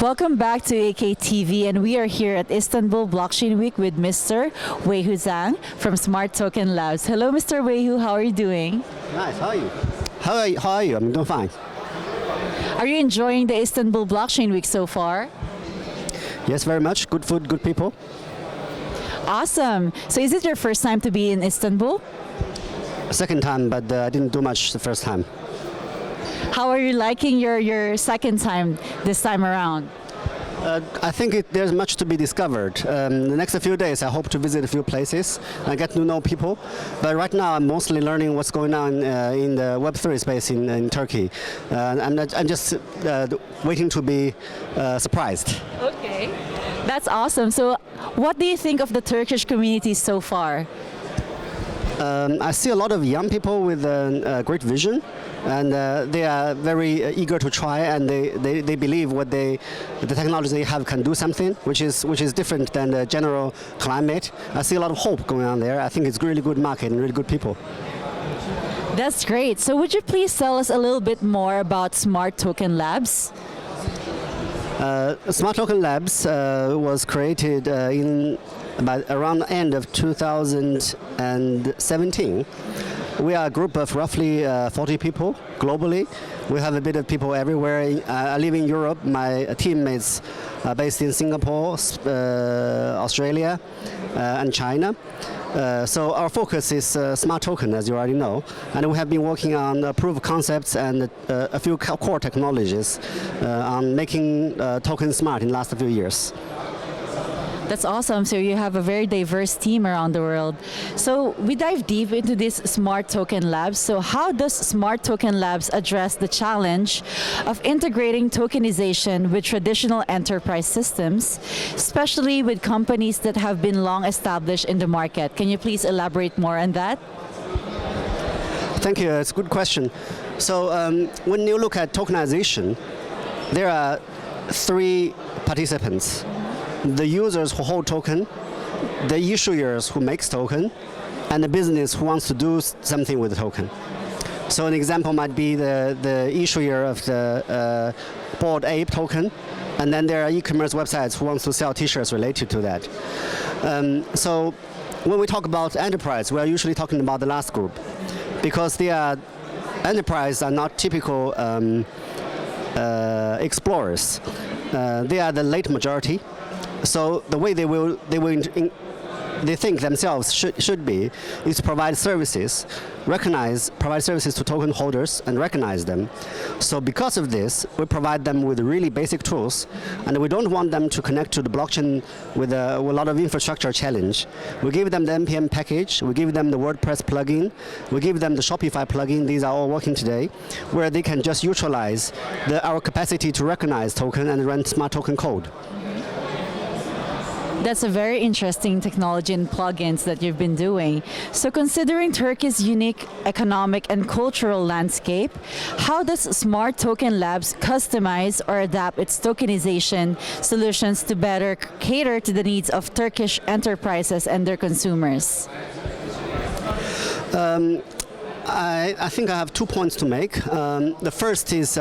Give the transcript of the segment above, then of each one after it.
Welcome back to AKTV, and we are here at Istanbul Blockchain Week with Mr. Weiwu Zhang from Smart Token Labs. Hello, Mr. Weiwu. How are you doing? Nice. How are you? How are you? I'm doing fine. Are you enjoying the Istanbul Blockchain Week so far? Yes, very much. Good food, good people. Awesome. So is it your first time to be in Istanbul? Second time, but I didn't do much the first time. How are you liking your second time this time around? I think there's much to be discovered. The next few days, I hope to visit a few places and get to know people. But right now, I'm mostly learning what's going on in the Web3 space in Turkey. I'm just waiting to be surprised. Okay, that's awesome. So, what do you think of the Turkish community so far? I see a lot of young people with a great vision, and they are very eager to try, and they believe the technology they have can do something, which is different than the general climate. I see a lot of hope going on there. I think it's a really good market and really good people. That's great. So would you please tell us a little bit more about Smart Token Labs? Smart Token Labs was created around the end of 2017. We are a group of roughly 40 people globally. We have a bit of people everywhere. I live in Europe. My teammates are based in Singapore, Australia, and China. So our focus is smart token, as you already know, and we have been working on proof of concepts and a few core technologies on making tokens smart in the last few years. That's awesome. So you have a very diverse team around the world. So we dive deep into this Smart Token Labs. So how does Smart Token Labs address the challenge of integrating tokenization with traditional enterprise systems, especially with companies that have been long established in the market? Can you please elaborate more on that? Thank you. It's a good question. So when you look at tokenization, there are three participants: the users who hold token, the issuers who makes token, and the business who wants to do something with the token. So an example might be the issuer of the Bored Ape token, and then there are e-commerce websites who wants to sell t-shirts related to that. So when we talk about enterprise, we are usually talking about the last group, because enterprise are not typical explorers. They are the late majority. So the way they think themselves should be is to provide services, provide services to token holders and recognize them. So because of this, we provide them with really basic tools, and we don't want them to connect to the blockchain with a lot of infrastructure challenge. We give them the NPM package, we give them the WordPress plugin, we give them the Shopify plugin. These are all working today, where they can just utilize our capacity to recognize token and run smart token code. That's a very interesting technology and plugins that you've been doing. So considering Turkey's unique economic and cultural landscape, how does Smart Token Labs customize or adapt its tokenization solutions to better cater to the needs of Turkish enterprises and their consumers? I think I have 2 points to make. The first is,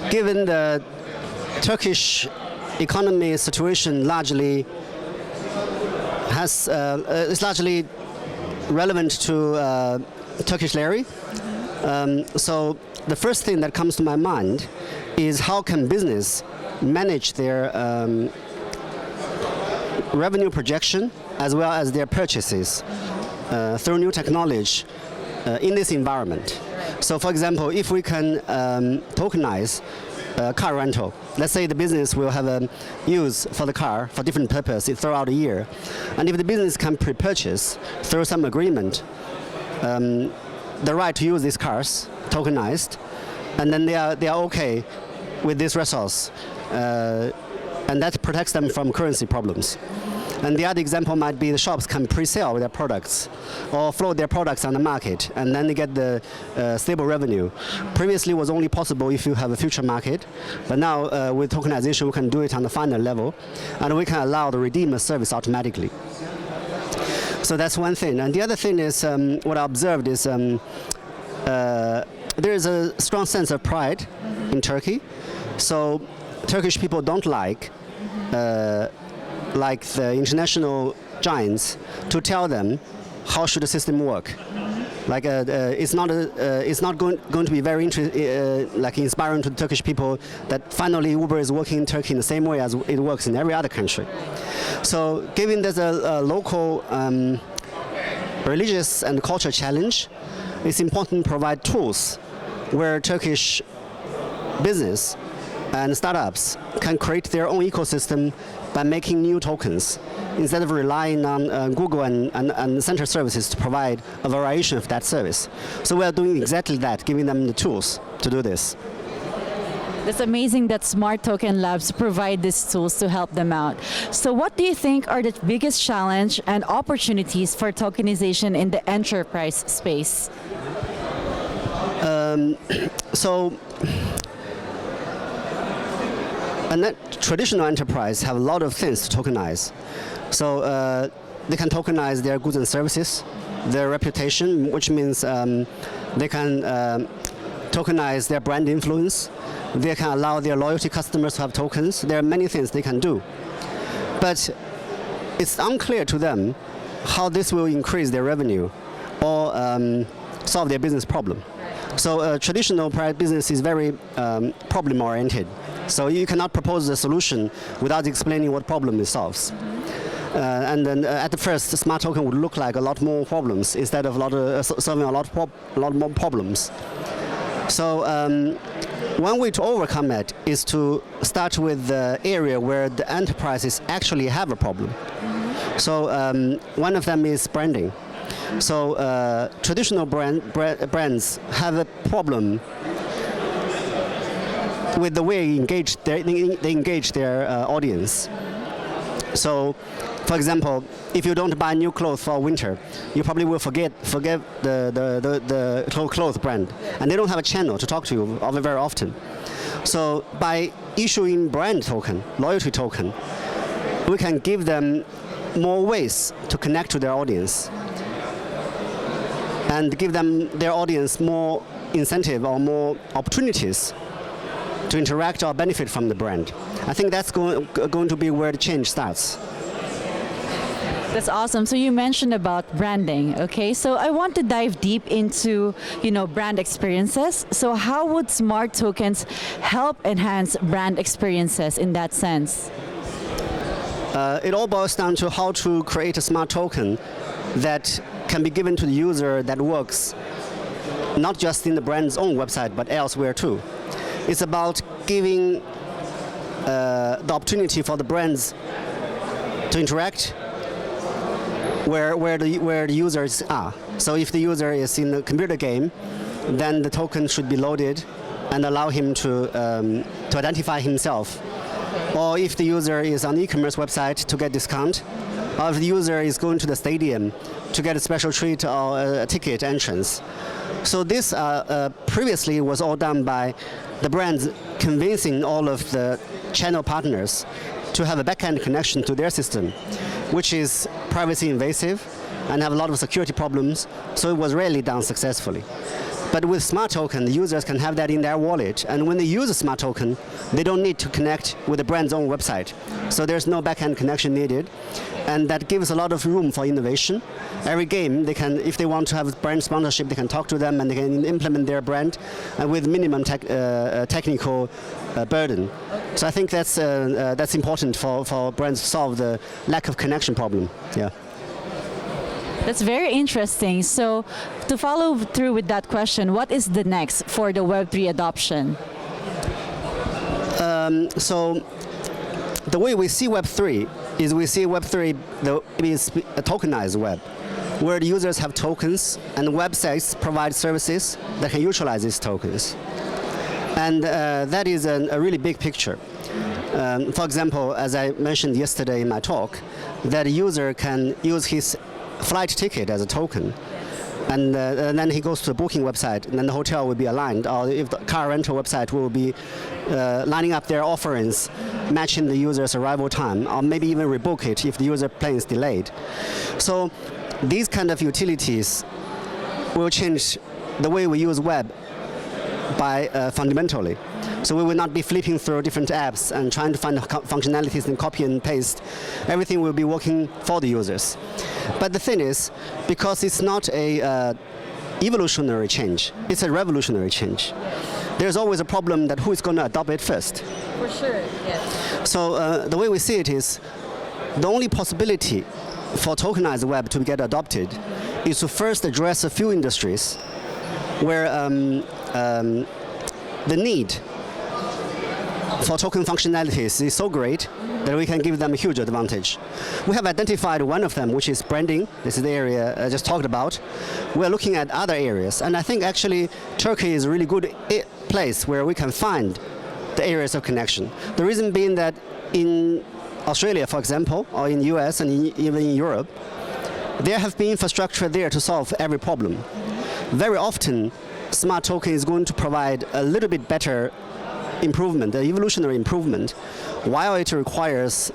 given the Turkish economy situation is largely relevant to Turkish lira. So the first thing that comes to my mind is how can business manage their revenue projection as well as their purchases through new technology in this environment. So for example, if we can tokenize car rental. Let's say the business will have a use for the car for different purposes throughout the year. And if the business can pre-purchase through some agreement the right to use these cars tokenized, and then they are okay with this resource, and that protects them from currency problems. And the other example might be the shops can pre-sell their products or float their products on the market, and then they get the stable revenue. Previously, it was only possible if you have a future market, but now with tokenization, we can do it on the final level, and we can allow the redeemer service automatically. So that's one thing. And the other thing is, what I observed is there is a strong sense of pride in Turkey. So Turkish people don't like the international giants to tell them how should the system work. Like it's not going to be very inspiring to the Turkish people that finally Uber is working in Turkey in the same way as it works in every other country. So given there's a local religious and cultural challenge, it's important to provide tools where Turkish business and startups can create their own ecosystem by making new tokens instead of relying on Google and central services to provide a variation of that service. So we are doing exactly that, giving them the tools to do this. It's amazing that Smart Token Labs provide these tools to help them out. So what do you think are the biggest challenge and opportunities for tokenization in the enterprise space? Traditional enterprise have a lot of things to tokenize. So they can tokenize their goods and services, their reputation, which means they can tokenize their brand influence. They can allow their loyalty customers to have tokens. There are many things they can do. But it's unclear to them how this will increase their revenue or solve their business problem. So traditional private business is very problem-oriented. So you cannot propose a solution without explaining what problem it solves. And then at the first, the smart token would look like a lot more problems instead of solving a lot more problems. So one way to overcome it is to start with the area where the enterprises actually have a problem. So one of them is branding. So traditional brands have a problem with the way they engage their audience. So, for example, if you don't buy new clothes for winter, you probably will forget the clothes brand, and they don't have a channel to talk to you very often. So by issuing brand token, loyalty token, we can give them more ways to connect to their audience and give them their audience more incentive or more opportunities to interact or benefit from the brand. I think that's going to be where the change starts. That's awesome. So you mentioned about branding, okay? So I want to dive deep into, brand experiences. So how would smart tokens help enhance brand experiences in that sense? It all boils down to how to create a smart token that can be given to the user that works not just in the brand's own website, but elsewhere too. It's about giving the opportunity for the brands to interact where the users are. So if the user is in a computer game, then the token should be loaded and allow him to identify himself. Or if the user is on e-commerce website to get discount, or if the user is going to the stadium to get a special treat or a ticket entrance. So this previously was all done by the brands convincing all of the channel partners to have a back-end connection to their system, which is privacy invasive and have a lot of security problems, so it was rarely done successfully. But with smart token, the users can have that in their wallet, and when they use a smart token, they don't need to connect with the brand's own website. So there's no back-end connection needed, and that gives a lot of room for innovation. Every game, they can, if they want to have brand sponsorship, they can talk to them and they can implement their brand with minimum technical burden. So I think that's important for brands to solve the lack of connection problem. Yeah. That's very interesting. So to follow through with that question, what is the next for the Web3 adoption? So the way we see Web3 is we see Web3 is a tokenized web, where the users have tokens and websites provide services that can utilize these tokens. And that is a really big picture. For example, as I mentioned yesterday in my talk, that a user can use his flight ticket as a token, and then he goes to the booking website, and then the hotel will be aligned, or if the car rental website will be lining up their offerings, matching the user's arrival time, or maybe even rebook it if the user plane is delayed. So these kind of utilities will change the way we use web by fundamentally. So we will not be flipping through different apps and trying to find functionalities and copy and paste. Everything will be working for the users. But the thing is, because it's not a evolutionary change, it's a revolutionary change. There's always a problem that who is going to adopt it first. For sure, yes. So the way we see it is, the only possibility for tokenized web to get adopted is to first address a few industries where the need for token functionalities is so great that we can give them a huge advantage. We have identified one of them, which is branding. This is the area I just talked about. We're looking at other areas, and I think actually Turkey is a really good place where we can find the areas of connection. The reason being that in Australia, for example, or in the US and even in Europe, there have been infrastructure there to solve every problem. Very often, smart token is going to provide a little bit better improvement, the evolutionary improvement, while it requires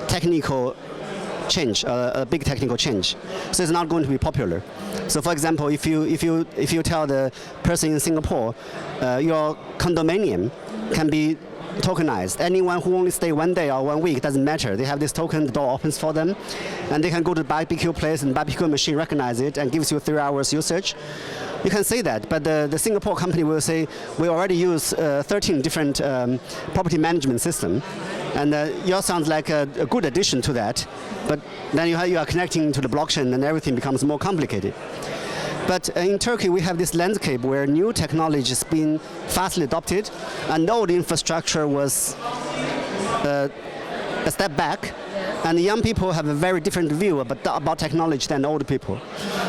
technical change, a big technical change. So it's not going to be popular. So for example, if you tell the person in Singapore, your condominium can be tokenized. Anyone who only stay 1 day or 1 week, doesn't matter. They have this token, the door opens for them, and they can go to the barbecue place and the barbecue machine recognize it and gives you 3 hours usage. You can say that, but the Singapore company will say, we already use 13 different property management system, and yours sounds like a good addition to that, but then you are connecting to the blockchain and everything becomes more complicated. But in Turkey, we have this landscape where new technology is being fastly adopted, and old infrastructure was a step back, and the young people have a very different view about technology than old people.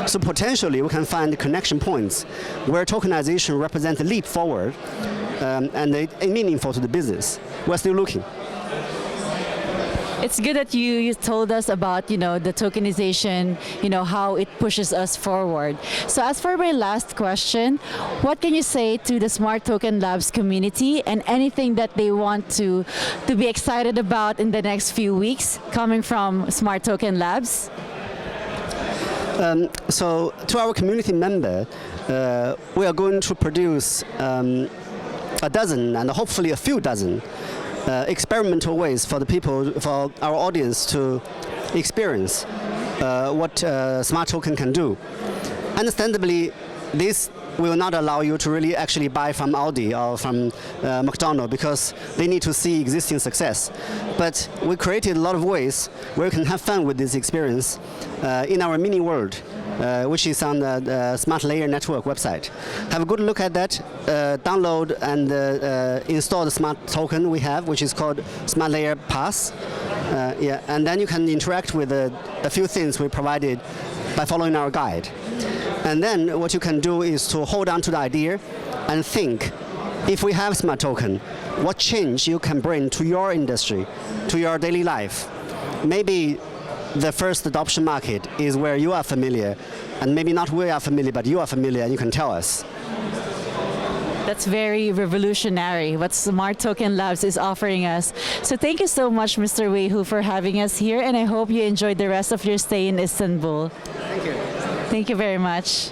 So potentially, we can find connection points where tokenization represents a leap forward and a meaningful to the business. We're still looking. It's good that you told us about, the tokenization, how it pushes us forward. So as for my last question, what can you say to the Smart Token Labs community and anything that they want to be excited about in the next few weeks coming from Smart Token Labs? So to our community member, we are going to produce a dozen and hopefully a few dozen experimental ways for the people, for our audience to experience what smart token can do. Understandably, this will not allow you to really actually buy from Audi or from McDonald's because they need to see existing success. But we created a lot of ways where you can have fun with this experience in our mini world, which is on the Smart Layer Network website. Have a good look at that, download and install the smart token we have, which is called Smart Layer Pass. And then you can interact with a few things we provided by following our guide. And then what you can do is to hold on to the idea and think, if we have smart token, what change you can bring to your industry, to your daily life. Maybe the first adoption market is where you are familiar, and maybe not we are familiar, but you are familiar and you can tell us. That's very revolutionary, what Smart Token Labs is offering us. So thank you so much, Mr. Weiwu, for having us here, and I hope you enjoyed the rest of your stay in Istanbul. Thank you. Thank you very much.